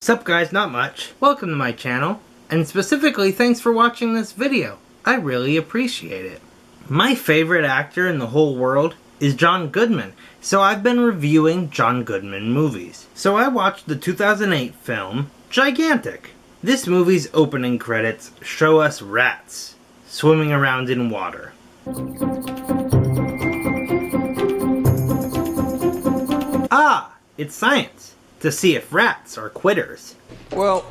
Sup guys, not much. Welcome to my channel, and specifically thanks for watching this video. I really appreciate it. My favorite actor in the whole world is John Goodman, so I've been reviewing John Goodman movies. So I watched the 2008 film, Gigantic. This movie's opening credits show us rats swimming around in water. Ah, it's science, to see if rats are quitters. Well,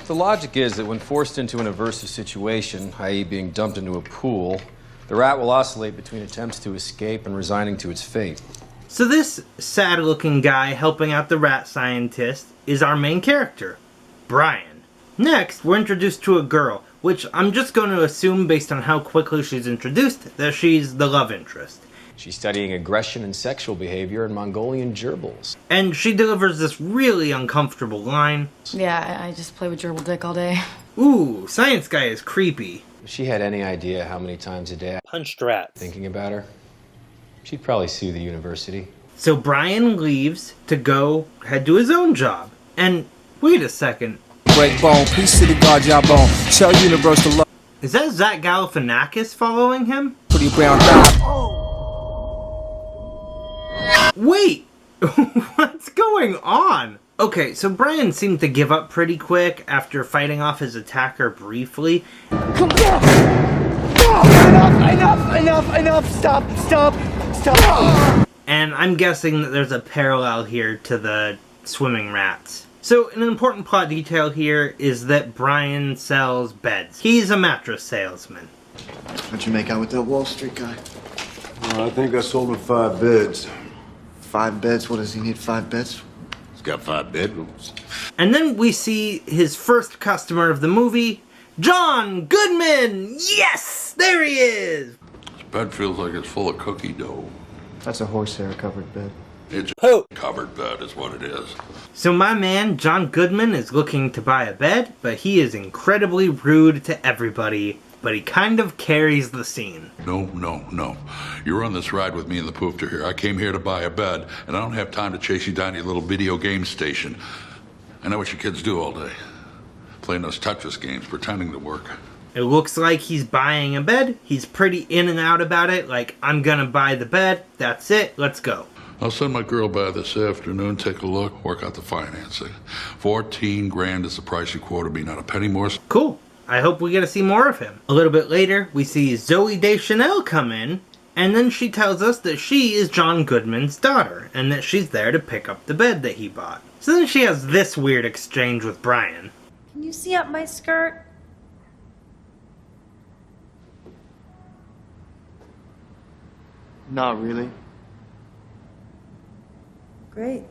the logic is that when forced into an aversive situation, i.e. being dumped into a pool, the rat will oscillate between attempts to escape and resigning to its fate. So this sad-looking guy helping out the rat scientist is our main character, Brian. Next, we're introduced to a girl, which I'm just going to assume based on how quickly she's introduced that she's the love interest. She's studying aggression and sexual behavior in Mongolian gerbils. And she delivers this really uncomfortable line. Yeah, I just play with gerbil dick all day. Ooh, science guy is creepy. If she had any idea how many times a day I Punched rats. thinking about her, she'd probably sue the university. So Brian leaves to go head to his own job. And wait a second. Break bone, peace to the God jawbone. Tell universe to love. Is that Zach Galifianakis following him? Pretty brown dot. Wait! What's going on? Okay, so Brian seemed to give up pretty quick after fighting off his attacker briefly. Come on! Enough! Stop! And I'm guessing that there's a parallel here to the swimming rats. So an important plot detail here is that Brian sells beds. He's a mattress salesman. How'd you make out with that Wall Street guy? I think I sold him 5 beds. 5 beds? What does he need 5 beds for? He's got 5 bedrooms. And then we see his first customer of the movie, John Goodman! Yes! There he is! This bed feels like it's full of cookie dough. That's a horsehair covered bed. It's Poop. a covered bed is what it is. So my man, John Goodman, is looking to buy a bed, but he is incredibly rude to everybody, but he kind of carries the scene. No. You're on this ride with me in the poofter here. I came here to buy a bed, and I don't have time to chase you down to your little video game station. I know what you kids do all day. Playing those Tetris games, pretending to work. It looks like he's buying a bed. He's pretty in and out about it, like, I'm gonna buy the bed, that's it, let's go. I'll send my girl by this afternoon, take a look, work out the financing. 14 grand is the price you quoted me, not a penny more. Cool. I hope we get to see more of him. A little bit later, we see Zooey Deschanel come in, and then she tells us that she is John Goodman's daughter, and that she's there to pick up the bed that he bought. So then she has this weird exchange with Brian. Can you see up my skirt? Not really. Great.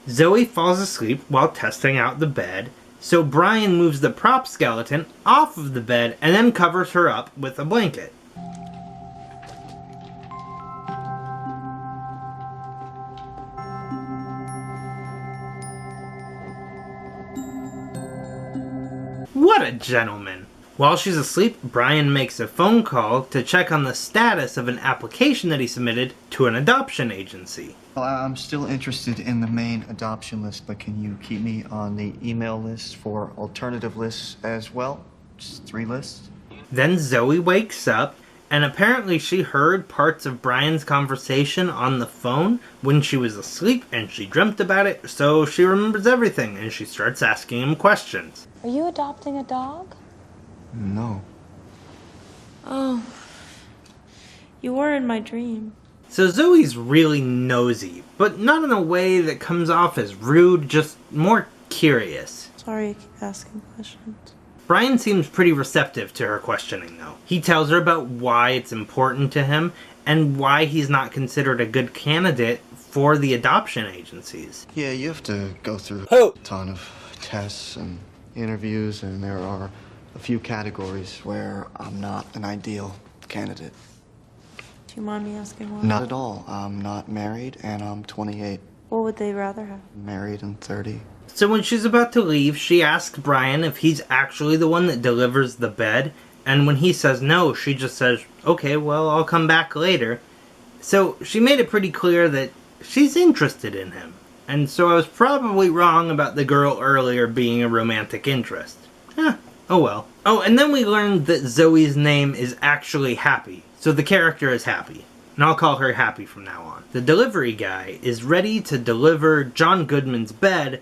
Zoe falls asleep while testing out the bed, so Brian moves the prop skeleton off of the bed and then covers her up with a blanket. What a gentleman! While she's asleep, Brian makes a phone call to check on the status of an application that he submitted to an adoption agency. Well, I'm still interested in the main adoption list, but can you keep me on the email list for alternative lists as well? Just 3 lists? Then Zoe wakes up, and apparently she heard parts of Brian's conversation on the phone when she was asleep, and she dreamt about it, so she remembers everything, and she starts asking him questions. Are you adopting a dog? No. Oh. You were in my dream. So Zoe's really nosy, but not in a way that comes off as rude, just more curious. Sorry I keep asking questions. Brian seems pretty receptive to her questioning, though. He tells her about why it's important to him, and why he's not considered a good candidate for the adoption agencies. Yeah, you have to go through Who? a ton of tests and interviews, and there are a few categories where I'm not an ideal candidate. Do you mind me asking why? Not at all. I'm not married, and I'm 28. What would they rather have? Married and 30. So when she's about to leave, she asks Brian if he's actually the one that delivers the bed, and when he says no, she just says, okay, well, I'll come back later. So she made it pretty clear that she's interested in him. and so I was probably wrong about the girl earlier being a romantic interest. Oh well. Oh, and then we learned that Zoe's name is actually Happy, so the character is Happy. And I'll call her Happy from now on. The delivery guy is ready to deliver John Goodman's bed.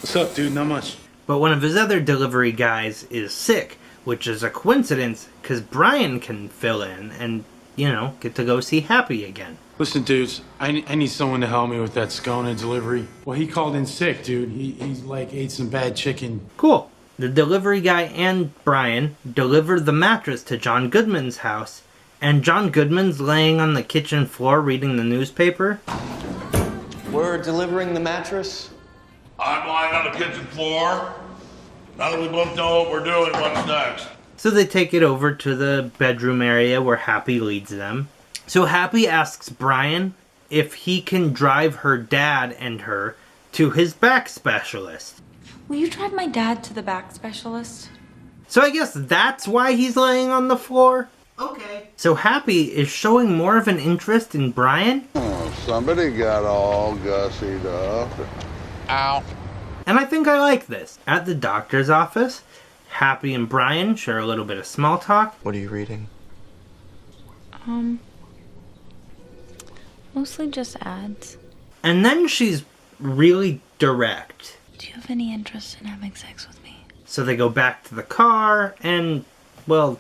What's up, dude? Not much. But one of his other delivery guys is sick, which is a coincidence because Brian can fill in and, you know, get to go see Happy again. Listen, dudes, I need someone to help me with that scone delivery. Well, he called in sick, dude. He's like ate some bad chicken. Cool. The delivery guy and Brian deliver the mattress to John Goodman's house, and John Goodman's laying on the kitchen floor reading the newspaper. We're delivering the mattress. I'm lying on the kitchen floor. Now that we both know what we're doing, what's next? So they take it over to the bedroom area where Happy leads them. So Happy asks Brian if he can drive her dad and her to his back specialist. Will you drive my dad to the back specialist? So I guess that's why he's laying on the floor? Okay. So Happy is showing more of an interest in Brian. Oh, somebody got all gussied up. Ow. And I think I like this. At the doctor's office, Happy and Brian share a little bit of small talk. What are you reading? Mostly just ads. And then she's really direct. Do you have any interest in having sex with me? So they go back to the car and, well,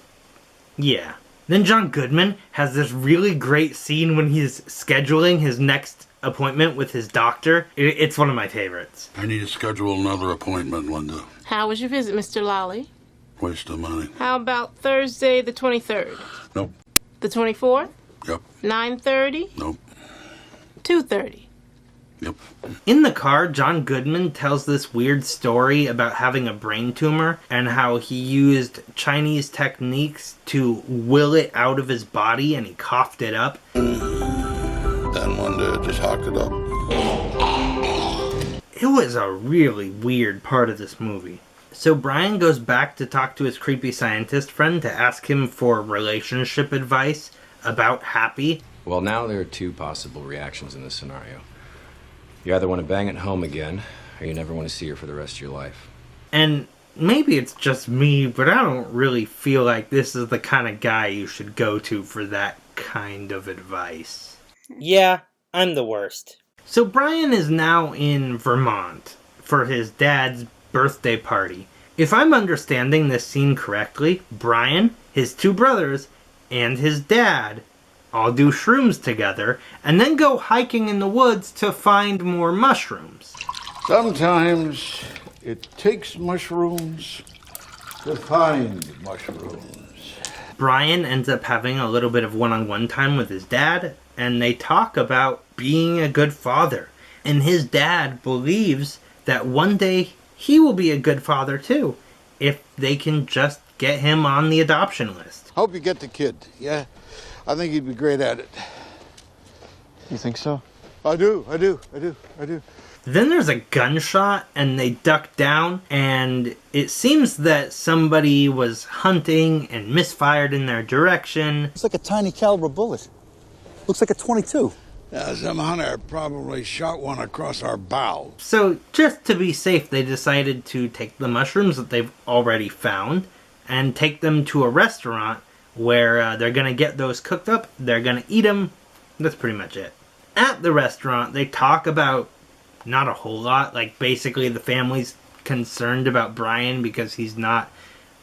yeah. Then John Goodman has this really great scene when he's scheduling his next appointment with his doctor. It's one of my favorites. I need to schedule another appointment, Linda. How was your visit, Mr. Lally? Waste of money. How about Thursday the 23rd? Nope. The 24th? Yep. 9:30? Nope. 2:30? Yep. In the car, John Goodman tells this weird story about having a brain tumor and how he used Chinese techniques to will it out of his body and he coughed it up. Then one day I just hocked it up. It was a really weird part of this movie. So Brian goes back to talk to his creepy scientist friend to ask him for relationship advice about Happy. Well, now there are two possible reactions in this scenario. You either want to bang it home again, or you never want to see her for the rest of your life. And maybe it's just me, but I don't really feel like this is the kind of guy you should go to for that kind of advice. Yeah, I'm the worst. So Brian is now in Vermont for his dad's birthday party. If I'm understanding this scene correctly, Brian, his two brothers, and his dad all do shrooms together and then go hiking in the woods to find more mushrooms. Sometimes it takes mushrooms to find mushrooms. Brian ends up having a little bit of one-on-one time with his dad, and they talk about being a good father. And his dad believes that one day he will be a good father too, if they can just get him on the adoption list. Hope you get the kid, yeah? I think he'd be great at it. You think so? I do. Then there's a gunshot and they duck down, and it seems that somebody was hunting and misfired in their direction. It's like a tiny caliber bullet. Looks like a .22. Yeah, some hunter probably shot one across our bow. So just to be safe, they decided to take the mushrooms that they've already found and take them to a restaurant where they're going to get those cooked up, they're going to eat them. That's pretty much it. At the restaurant, they talk about not a whole lot. Like, basically the family's concerned about Brian because he's not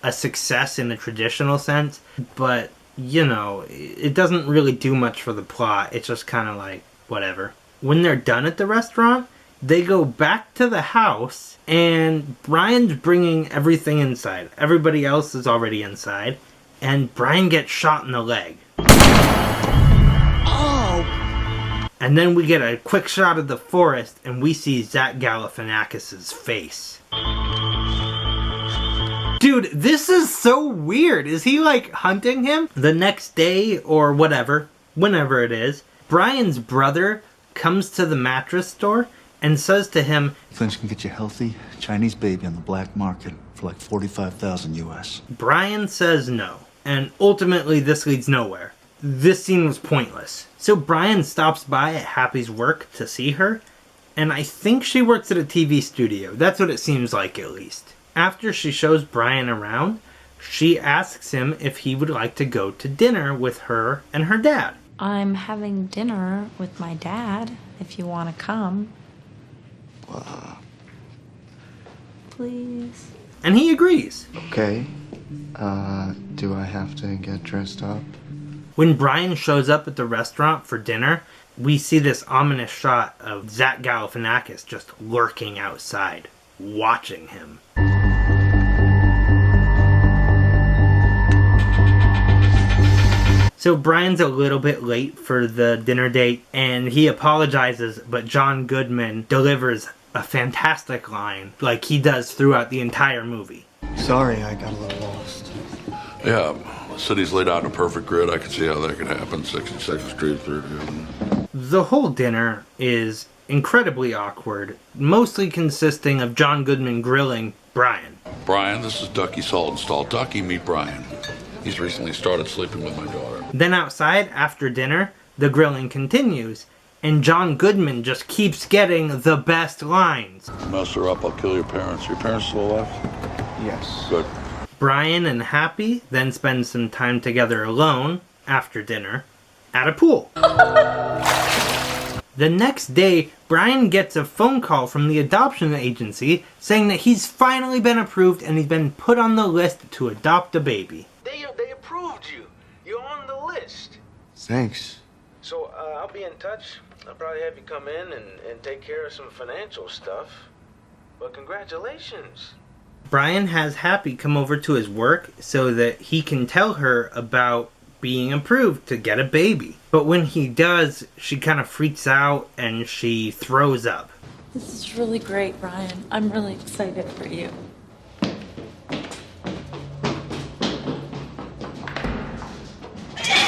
a success in the traditional sense. But, you know, it doesn't really do much for the plot. It's just kind of like, whatever. When they're done at the restaurant, they go back to the house, and Brian's bringing everything inside. Everybody else is already inside. And Brian gets shot in the leg. Oh! And then we get a quick shot of the forest, and we see Zach Galifianakis' face. Dude, this is so weird. Is he, like, hunting him? The next day, or whatever, whenever it is, Brian's brother comes to the mattress store and says to him, Flinch can get you a healthy Chinese baby on the black market for like $45,000 US. Brian says no. And ultimately, this leads nowhere. This scene was pointless. So Brian stops by at Happy's work to see her, and I think she works at a TV studio. That's what it seems like, at least. After she shows Brian around, she asks him if he would like to go to dinner with her and her dad. I'm having dinner with my dad, if you want to come. Please. And he agrees. Okay. Do I have to get dressed up? When Brian shows up at the restaurant for dinner, we see this ominous shot of Zach Galifianakis just lurking outside, watching him. So Brian's a little bit late for the dinner date, and he apologizes, but John Goodman delivers a fantastic line, like he does throughout the entire movie. Sorry, I got a little lost. Yeah, the city's laid out in a perfect grid. I can see how that could happen. 62nd Street, 30. The whole dinner is incredibly awkward, mostly consisting of John Goodman grilling Brian. Brian, this is Ducky Saltonstall. Ducky, meet Brian. He's recently started sleeping with my daughter. Then outside, after dinner, the grilling continues, and John Goodman just keeps getting the best lines. Mess her up, I'll kill your parents. Your parents still alive? Yes. Good. Brian and Happy then spend some time together alone, after dinner, at a pool. The next day, Brian gets a phone call from the adoption agency saying that he's finally been approved and he's been put on the list to adopt a baby. They approved you. You're on the list. Thanks. So I'll be in touch. I'll probably have you come in and take care of some financial stuff. But congratulations. Brian has Happy come over to his work so that he can tell her about being approved to get a baby. But when he does, she kind of freaks out and she throws up. This is really great, Brian. I'm really excited for you.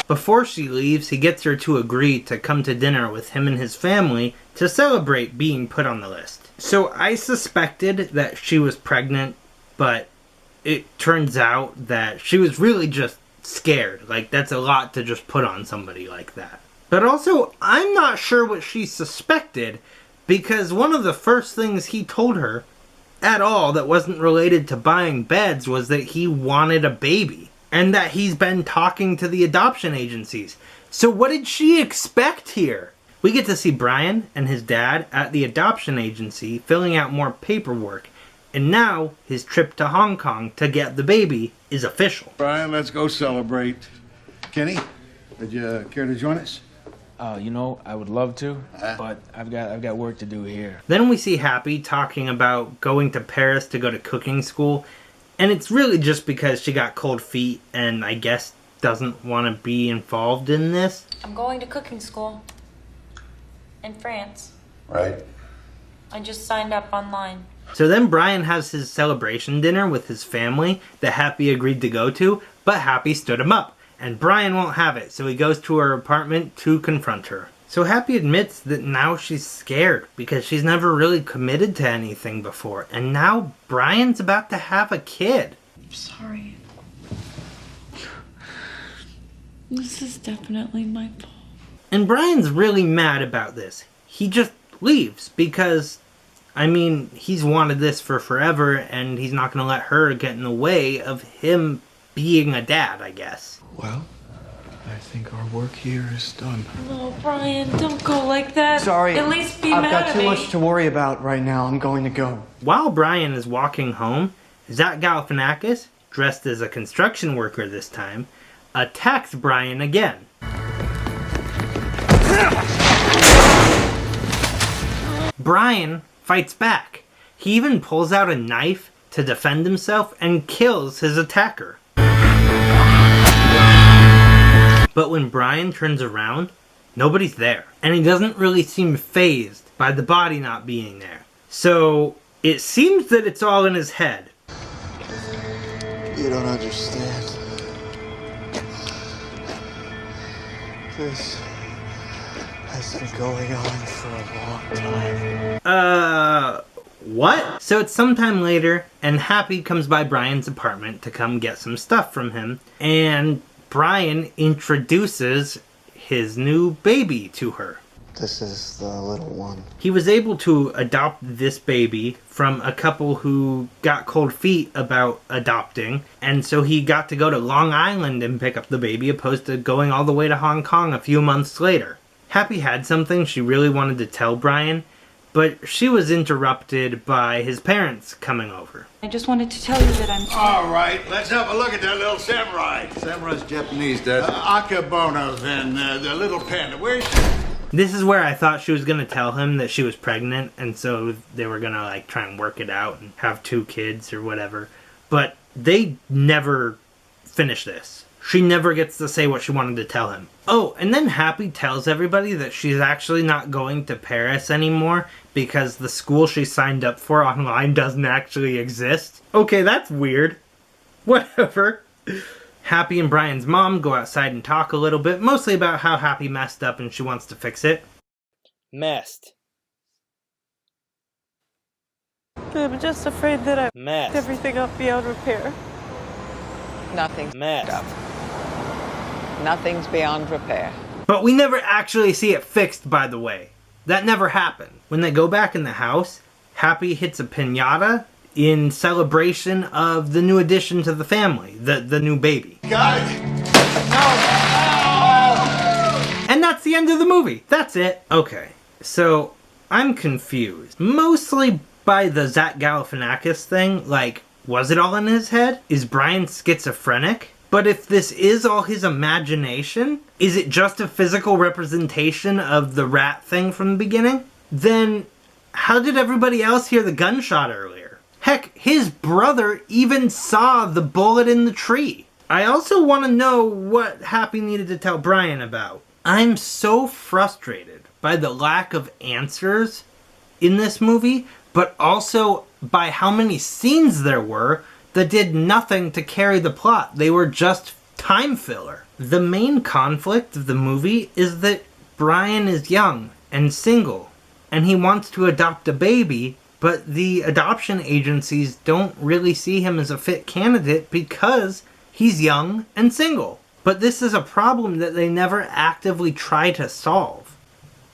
Before she leaves, he gets her to agree to come to dinner with him and his family to celebrate being put on the list. So I suspected that she was pregnant, but it turns out that she was really just scared. Like, that's a lot to just put on somebody like that. But also, I'm not sure what she suspected, because one of the first things he told her at all that wasn't related to buying beds was that he wanted a baby. And that he's been talking to the adoption agencies. So what did she expect here? We get to see Brian and his dad at the adoption agency filling out more paperwork. And now his trip to Hong Kong to get the baby is official. Brian, let's go celebrate. Kenny, would you care to join us? You know, I would love to, but I've got work to do here. Then we see Happy talking about going to Paris to go to cooking school. And it's really just because she got cold feet and I guess doesn't want to be involved in this. I'm going to cooking school in France. Right. I just signed up online. So then Brian has his celebration dinner with his family that Happy agreed to go to, but Happy stood him up. And Brian won't have it, so he goes to her apartment to confront her. So Happy admits that now she's scared because she's never really committed to anything before. And now Brian's about to have a kid. I'm sorry. This is definitely my fault. And Brian's really mad about this. He just leaves because, I mean, he's wanted this for forever and he's not going to let her get in the way of him being a dad, I guess. Well, I think our work here is done. No, Brian, don't go like that. Sorry. At least be I've mad got at too me. much to worry about right now. I'm going to go. While Brian is walking home, Zach Galifianakis, dressed as a construction worker this time, attacks Brian again. Brian fights back. He even pulls out a knife to defend himself and kills his attacker. But when Brian turns around, nobody's there. And he doesn't really seem fazed by the body not being there. So it seems that it's all in his head. You don't understand. This has been going on for a long time. What? So it's sometime later, and Happy comes by Brian's apartment to come get some stuff from him, and Brian introduces his new baby to her. This is the little one. He was able to adopt this baby from a couple who got cold feet about adopting, and so he got to go to Long Island and pick up the baby opposed to going all the way to Hong Kong a few months later. Happy had something she really wanted to tell Brian, but she was interrupted by his parents coming over. I just wanted to tell you that I'm... All right, let's have a look at that little samurai. Samurai's Japanese, Dad. Akabono, then, the little panda. Where's she? This is where I thought she was going to tell him that she was pregnant, and so they were going to like try and work it out and have 2 kids or whatever. But they never finish this. She never gets to say what she wanted to tell him. Oh, and then Happy tells everybody that she's actually not going to Paris anymore because the school she signed up for online doesn't actually exist. Okay, that's weird. Whatever. Happy and Brian's mom go outside and talk a little bit, mostly about how Happy messed up and she wants to fix it. Messed. I'm just afraid that I Messed. everything up beyond repair. Nothing's Messed. up. Nothing's beyond repair. But we never actually see it fixed, by the way. That never happened. When they go back in the house, Happy hits a piñata in celebration of the new addition to the family, the new baby. Got it. And that's the end of the movie. That's it. Okay, so I'm confused. Mostly by the Zach Galifianakis thing, like, was it all in his head? Is Brian schizophrenic? But if this is all his imagination, is it just a physical representation of the rat thing from the beginning? Then how did everybody else hear the gunshot earlier? Heck, his brother even saw the bullet in the tree. I also want to know what Happy needed to tell Brian about. I'm so frustrated by the lack of answers in this movie, but also by how many scenes there were that did nothing to carry the plot. They were just time filler. The main conflict of the movie is that Brian is young and single, and he wants to adopt a baby, but the adoption agencies don't really see him as a fit candidate because he's young and single. But this is a problem that they never actively try to solve.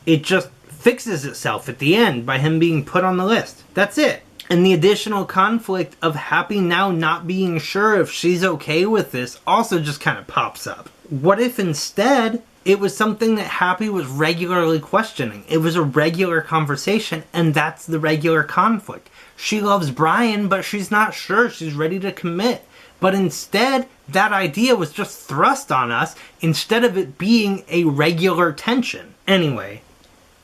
It just fixes itself at the end by him being put on the list. That's it. And the additional conflict of Happy now not being sure if she's okay with this also just kind of pops up. What if instead it was something that Happy was regularly questioning? It was a regular conversation, and that's the regular conflict. She loves Brian, but she's not sure she's ready to commit. But instead, that idea was just thrust on us instead of it being a regular tension. Anyway,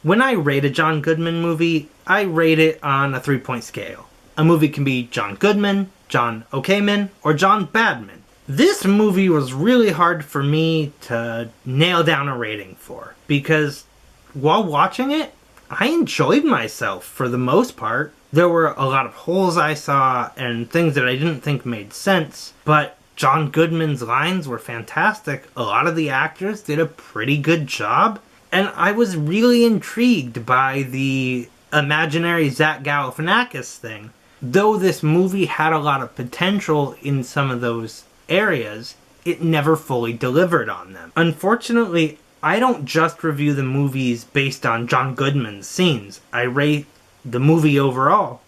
when I rate a John Goodman movie, I rate it on a 3-point scale. A movie can be John Goodman, John Okayman, or John Badman. This movie was really hard for me to nail down a rating for, because while watching it, I enjoyed myself for the most part. There were a lot of holes I saw and things that I didn't think made sense, but John Goodman's lines were fantastic. A lot of the actors did a pretty good job, and I was really intrigued by the imaginary Zach Galifianakis thing. Though this movie had a lot of potential in some of those areas, it never fully delivered on them. Unfortunately, I don't just review the movies based on John Goodman's scenes. I rate the movie overall.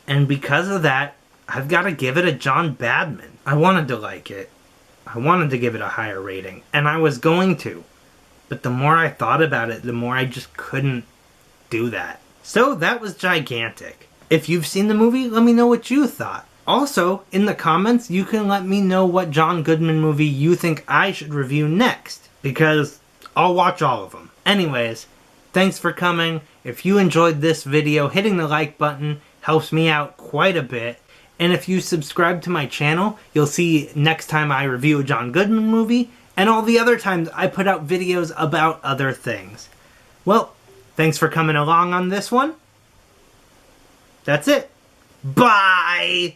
And because of that, I've got to give it a John Badman. I wanted to like it. I wanted to give it a higher rating, and I was going to. But the more I thought about it, the more I just couldn't do that. So that was gigantic. If you've seen the movie, let me know what you thought. Also, in the comments, you can let me know what John Goodman movie you think I should review next, because I'll watch all of them. Anyways, thanks for coming. If you enjoyed this video, hitting the like button helps me out quite a bit. And if you subscribe to my channel, you'll see next time I review a John Goodman movie, and all the other times I put out videos about other things. Well, thanks for coming along on this one. That's it. Bye!